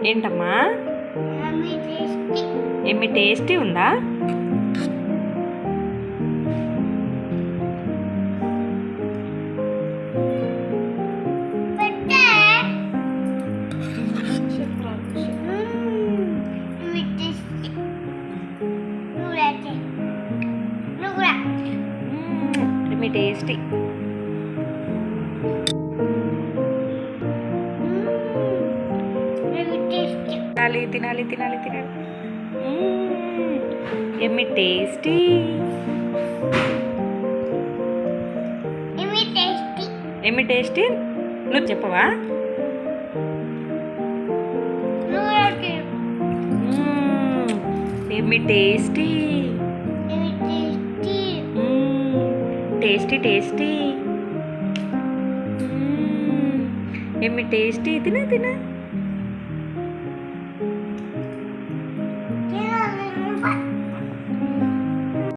ఏంటమ్మా? ఏమి టేస్టీ ఉందా? ఏమి టేస్టీ. తినాలి తినాలి తినాలి తినాలి. Yummy tasty. Yummy tasty. నువ్వు చెప్పవా? Yummy tasty. Tasty tasty. Yummy tasty. తిన తిన.